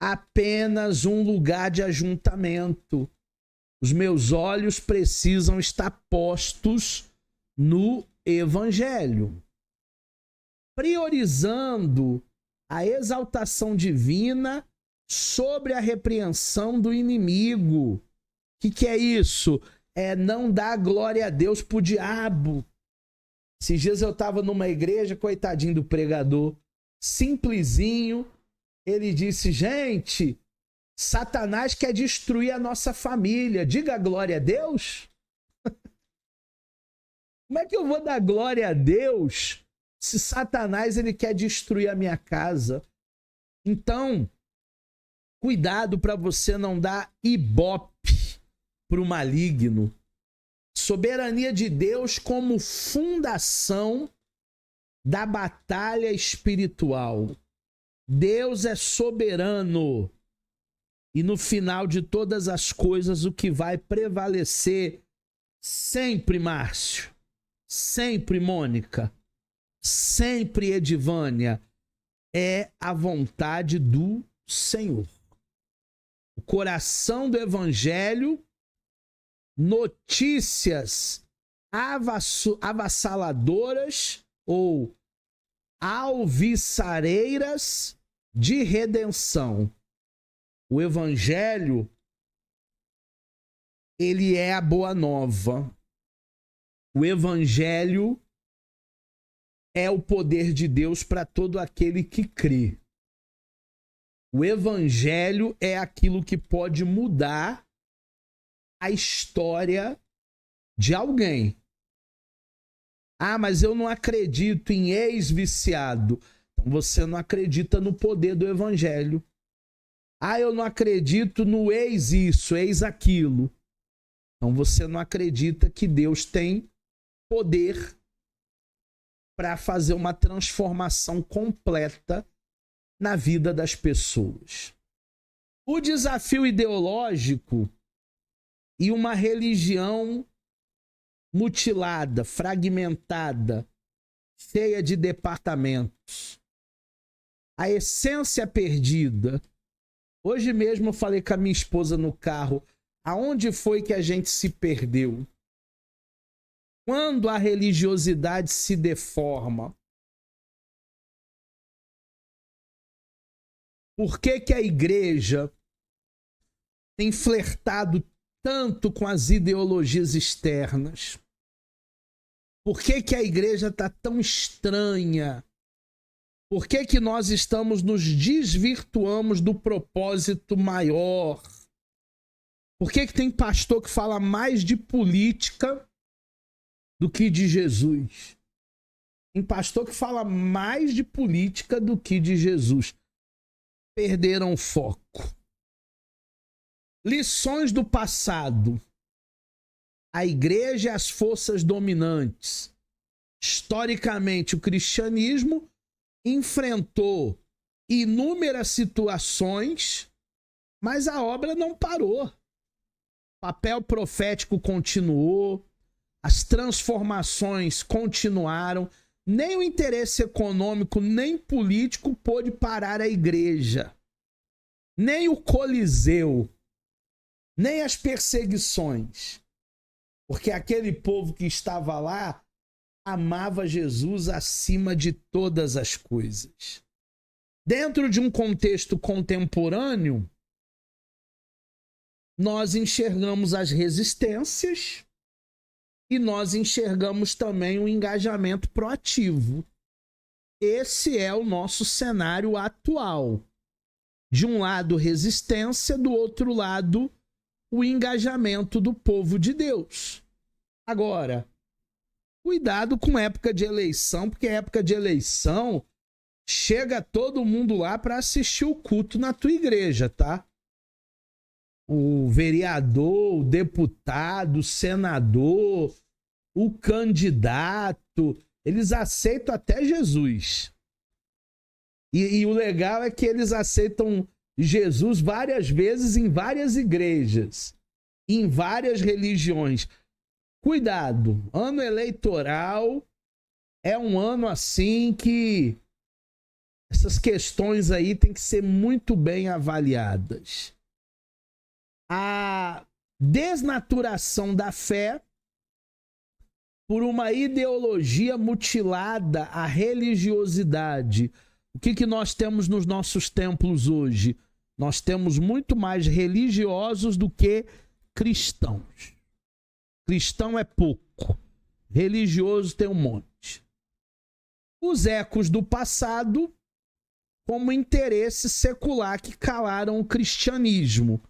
apenas um lugar de ajuntamento. Os meus olhos precisam estar postos no evangelho, priorizando a exaltação divina sobre a repreensão do inimigo. O que é isso? É não dar glória a Deus pro diabo. Esses dias eu estava numa igreja, coitadinho do pregador, simplesinho, ele disse, gente, Satanás quer destruir a nossa família, diga glória a Deus. Como é que eu vou dar glória a Deus se Satanás ele quer destruir a minha casa? Então, cuidado para você não dar ibope para o maligno. Soberania de Deus como fundação da batalha espiritual. Deus é soberano. E no final de todas as coisas, o que vai prevalecer sempre, Márcio, sempre, Mônica, sempre, Edivânia, é a vontade do Senhor. O coração do evangelho, notícias avassaladoras ou alvissareiras de redenção. O evangelho, ele é a boa nova. O evangelho é o poder de Deus para todo aquele que crê. O evangelho é aquilo que pode mudar a história de alguém. Ah, mas eu não acredito em ex-viciado. Então você não acredita no poder do evangelho. Ah, eu não acredito no ex isso, ex aquilo. Então você não acredita que Deus tem poder para fazer uma transformação completa na vida das pessoas. O desafio ideológico e uma religião mutilada, fragmentada, cheia de departamentos. A essência perdida. Hoje mesmo eu falei com a minha esposa no carro, aonde foi que a gente se perdeu? Quando a religiosidade se deforma? Por que que a igreja tem flertado tanto com as ideologias externas? Por que que a igreja está tão estranha? Por que que nós nos desvirtuamos do propósito maior? Por que que tem pastor que fala mais de política do que de Jesus? Tem pastor que fala mais de política do que de Jesus. Perderam o foco. Lições do passado. A igreja e as forças dominantes. Historicamente, o cristianismo enfrentou inúmeras situações, mas a obra não parou. O papel profético continuou, as transformações continuaram, nem o interesse econômico, nem político pôde parar a igreja. Nem o Coliseu, nem as perseguições. Porque aquele povo que estava lá amava Jesus acima de todas as coisas. Dentro de um contexto contemporâneo, nós enxergamos as resistências e nós enxergamos também o engajamento proativo. Esse é o nosso cenário atual. De um lado, resistência, do outro lado, o engajamento do povo de Deus. Agora, cuidado com época de eleição, porque época de eleição chega todo mundo lá para assistir o culto na tua igreja, tá? O vereador, o deputado, o senador, o candidato, eles aceitam até Jesus. E o legal é que eles aceitam Jesus várias vezes em várias igrejas. em várias religiões. Cuidado, ano eleitoral é um ano assim que essas questões aí têm que ser muito bem avaliadas. A desnaturação da fé por uma ideologia mutilada, a religiosidade. O que nós temos nos nossos templos hoje? Nós temos muito mais religiosos do que cristãos. Cristão é pouco, religioso tem um monte. Os ecos do passado, como interesse secular que calaram o cristianismo.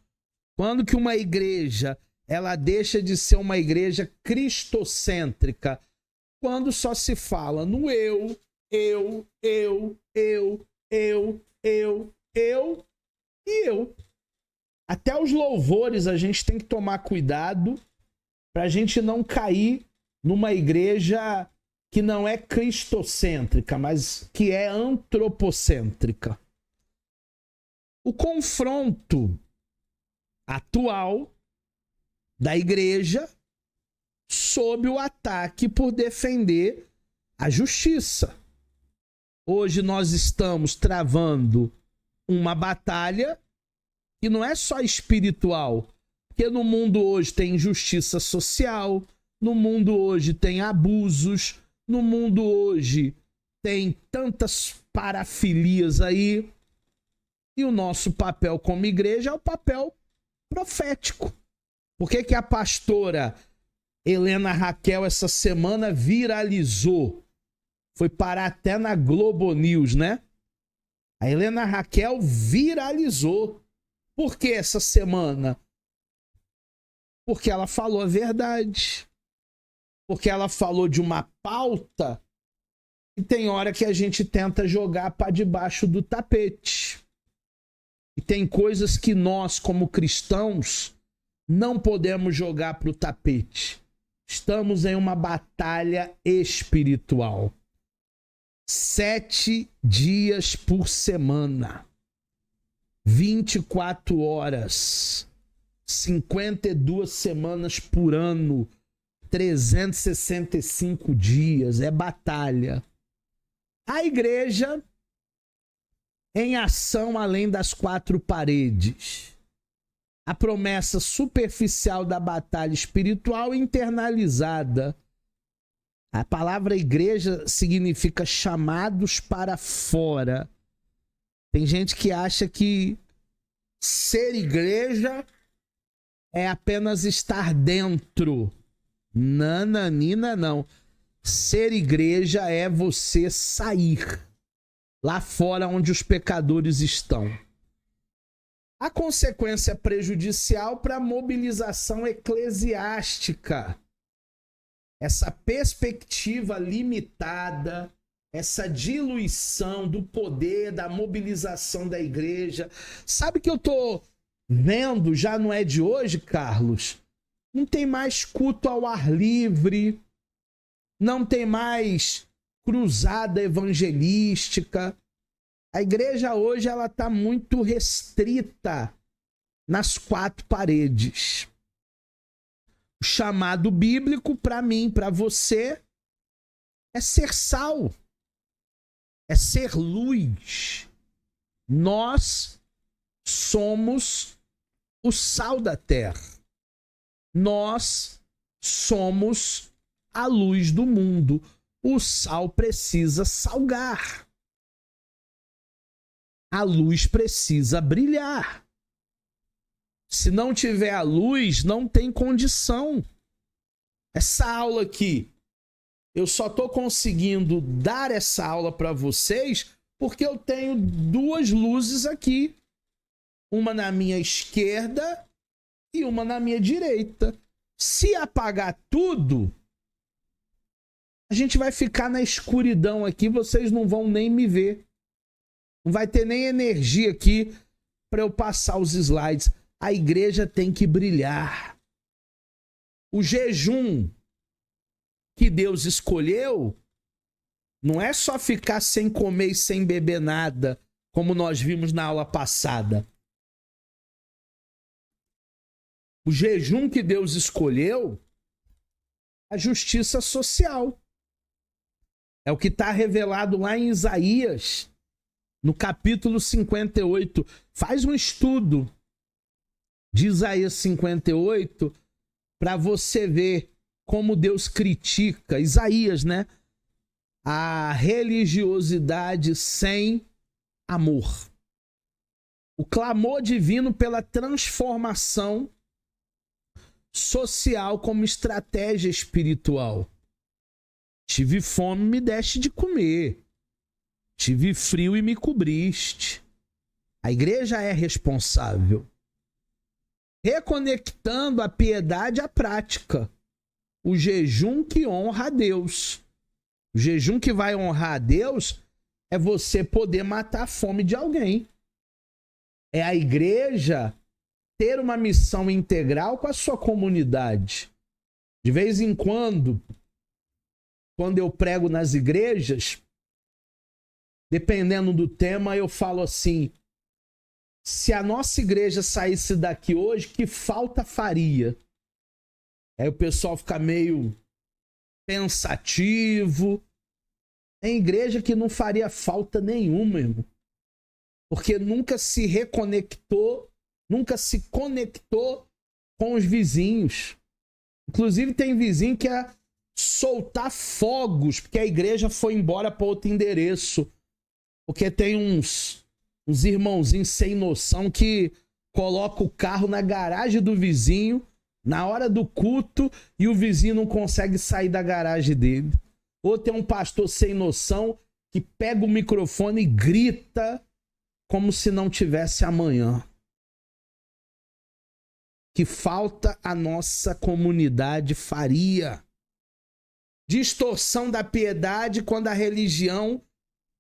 Quando que uma igreja ela deixa de ser uma igreja cristocêntrica? Quando só se fala no eu e eu. Até os louvores a gente tem que tomar cuidado para a gente não cair numa igreja que não é cristocêntrica, mas que é antropocêntrica. O confronto atual da igreja sob o ataque por defender a justiça. Hoje nós estamos travando uma batalha que não é só espiritual, porque no mundo hoje tem injustiça social, no mundo hoje tem abusos, no mundo hoje tem tantas parafilias aí. E o nosso papel como igreja é o papel profético. Por que a pastora Helena Raquel essa semana viralizou? Foi parar até na Globo News, né? A Helena Raquel viralizou. Por que essa semana? Porque ela falou a verdade. Porque ela falou de uma pauta e tem hora que a gente tenta jogar para debaixo do tapete. E tem coisas que nós, como cristãos, não podemos jogar para o tapete. Estamos em uma batalha espiritual. 7 dias por semana. 24 horas. 52 semanas por ano. 365 dias. É batalha. A igreja em ação além das 4 paredes. A promessa superficial da batalha espiritual internalizada. A palavra igreja significa chamados para fora. Tem gente que acha que ser igreja é apenas estar dentro. Nananina, não. Ser igreja é você sair lá fora onde os pecadores estão. A consequência prejudicial para a mobilização eclesiástica. Essa perspectiva limitada, essa diluição do poder, da mobilização da igreja. Sabe que eu tô vendo, já não é de hoje, Carlos? Não tem mais culto ao ar livre, não tem mais cruzada evangelística. A igreja hoje ela está muito restrita nas 4 paredes. O chamado bíblico para mim, para você, é ser sal, é ser luz. Nós somos o sal da terra. Nós somos a luz do mundo. O sal precisa salgar. A luz precisa brilhar. Se não tiver a luz, não tem condição. Essa aula aqui, eu só estou conseguindo dar essa aula para vocês porque eu tenho 2 luzes aqui. Uma na minha esquerda e uma na minha direita. Se apagar tudo, a gente vai ficar na escuridão aqui, vocês não vão nem me ver. Não vai ter nem energia aqui para eu passar os slides. A igreja tem que brilhar. O jejum que Deus escolheu não é só ficar sem comer e sem beber nada, como nós vimos na aula passada. O jejum que Deus escolheu, a justiça social. É o que está revelado lá em Isaías, no capítulo 58. Faz um estudo de Isaías 58 para você ver como Deus critica, Isaías, né? A religiosidade sem amor. O clamor divino pela transformação social como estratégia espiritual. Tive fome, me deste de comer. Tive frio e me cobriste. A igreja é responsável. Reconectando a piedade à prática. O jejum que honra a Deus. O jejum que vai honrar a Deus é você poder matar a fome de alguém. É a igreja ter uma missão integral com a sua comunidade. De vez em quando eu prego nas igrejas, dependendo do tema, eu falo assim: se a nossa igreja saísse daqui hoje, que falta faria? Aí o pessoal fica meio pensativo. Tem igreja que não faria falta nenhuma, irmão. Porque nunca se reconectou, nunca se conectou com os vizinhos. Inclusive tem vizinho que é soltar fogos, porque a igreja foi embora para outro endereço. Porque tem uns irmãozinhos sem noção que coloca o carro na garagem do vizinho na hora do culto e o vizinho não consegue sair da garagem dele. Ou tem um pastor sem noção que pega o microfone e grita como se não tivesse amanhã. Que falta a nossa comunidade faria. Distorção da piedade quando a religião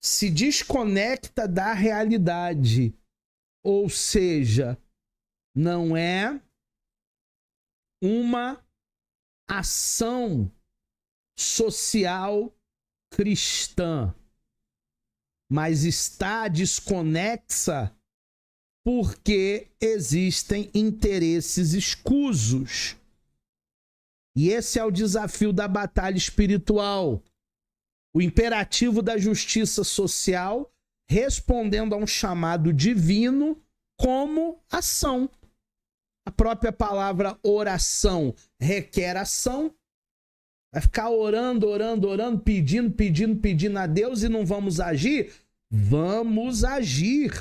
se desconecta da realidade. Ou seja, não é uma ação social cristã, mas está desconexa porque existem interesses escusos. E esse é o desafio da batalha espiritual. O imperativo da justiça social respondendo a um chamado divino como ação. A própria palavra oração requer ação. Vai ficar orando, pedindo a Deus e não vamos agir? Vamos agir.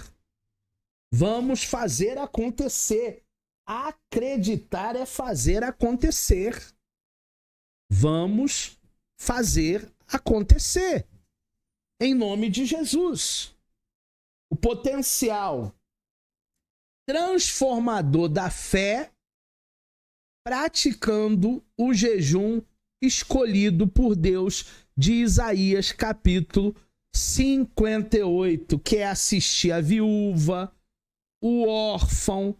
Vamos fazer acontecer. Acreditar é fazer acontecer. Vamos fazer acontecer. Em nome de Jesus. O potencial transformador da fé praticando o jejum escolhido por Deus de Isaías capítulo 58, que é assistir a viúva, o órfão,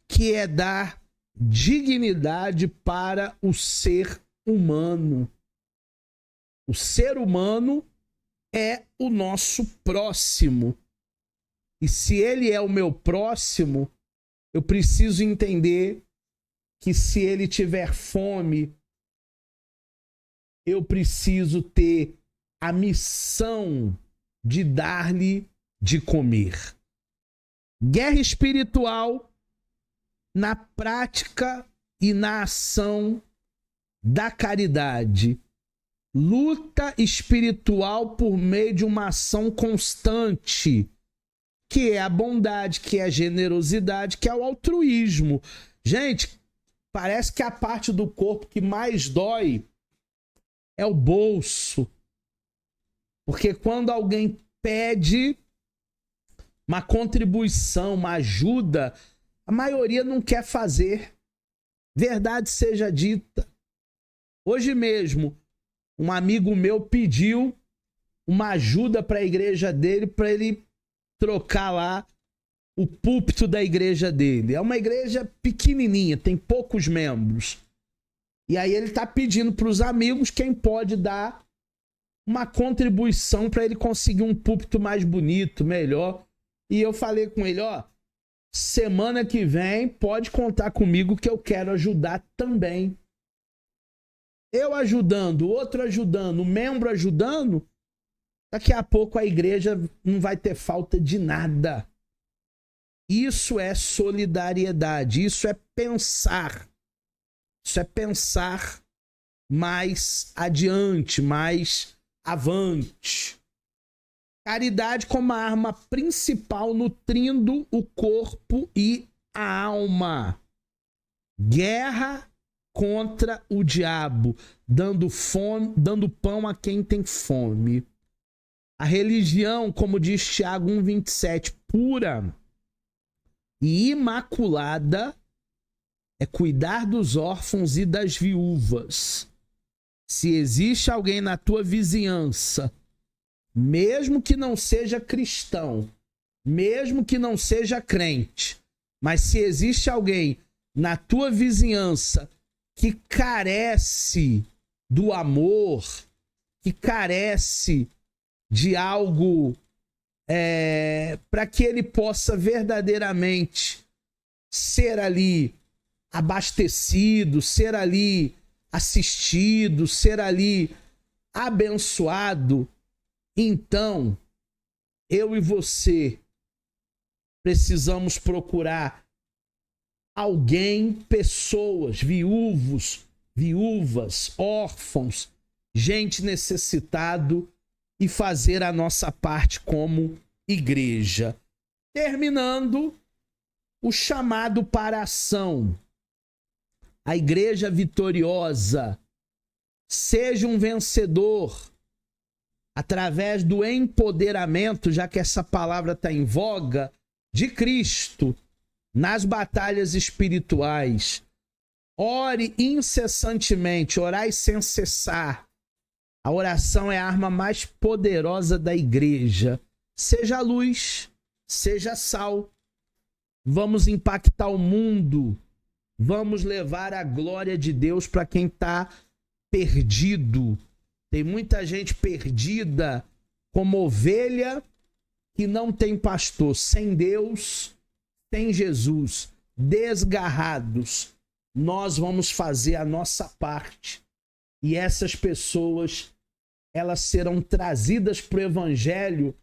que é dar dignidade para o ser humano. O ser humano é o nosso próximo. E se ele é o meu próximo, eu preciso entender que se ele tiver fome, eu preciso ter a missão de dar-lhe de comer. Guerra espiritual na prática e na ação da caridade. Luta espiritual por meio de uma ação constante, que é a bondade, que é a generosidade, que é o altruísmo. Gente, parece que a parte do corpo que mais dói é o bolso. Porque quando alguém pede uma contribuição, uma ajuda, a maioria não quer fazer. Verdade seja dita. Hoje mesmo, um amigo meu pediu uma ajuda para a igreja dele, para ele trocar lá o púlpito da igreja dele. É uma igreja pequenininha, tem poucos membros. E aí ele está pedindo para os amigos quem pode dar uma contribuição para ele conseguir um púlpito mais bonito, melhor. E eu falei com ele, ó, semana que vem pode contar comigo que eu quero ajudar também. Eu ajudando, outro ajudando, membro ajudando, daqui a pouco a igreja não vai ter falta de nada. Isso é solidariedade, isso é pensar. Isso é pensar mais adiante, mais avante. Caridade como a arma principal nutrindo o corpo e a alma. Guerra contra o diabo, dando pão a quem tem fome. A religião, como diz Tiago 1,27, pura e imaculada, é cuidar dos órfãos e das viúvas. Se existe alguém na tua vizinhança, mesmo que não seja cristão, mesmo que não seja crente, mas se existe alguém na tua vizinhança que carece do amor, que carece de algo para que ele possa verdadeiramente ser ali abastecido, ser ali assistido, ser ali abençoado, então eu e você precisamos procurar alguém, pessoas, viúvas, órfãos, gente necessitado e fazer a nossa parte como igreja. Terminando, o chamado para a ação. A igreja vitoriosa, seja um vencedor através do empoderamento, já que essa palavra está em voga, de Cristo nas batalhas espirituais. Ore incessantemente, orai sem cessar. A oração é a arma mais poderosa da igreja. Seja luz, seja sal. Vamos impactar o mundo. Vamos levar a glória de Deus para quem está perdido. Tem muita gente perdida como ovelha que não tem pastor. Sem Deus, sem Jesus, desgarrados. Nós vamos fazer a nossa parte. E essas pessoas, elas serão trazidas para o evangelho,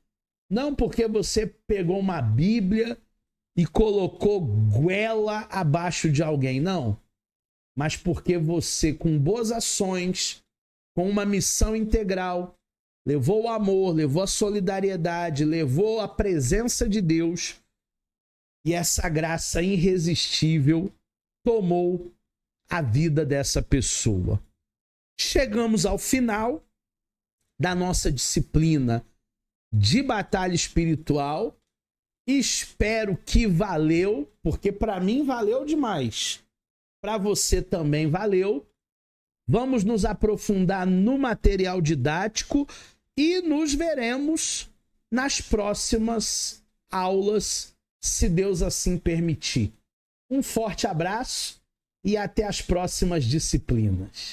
não porque você pegou uma Bíblia e colocou goela abaixo de alguém, não. Mas porque você, com boas ações, com uma missão integral, levou o amor, levou a solidariedade, levou a presença de Deus, e essa graça irresistível tomou a vida dessa pessoa. Chegamos ao final da nossa disciplina de batalha espiritual. Espero que valeu, porque para mim valeu demais. Para você também valeu. Vamos nos aprofundar no material didático e nos veremos nas próximas aulas, se Deus assim permitir. Um forte abraço e até as próximas disciplinas.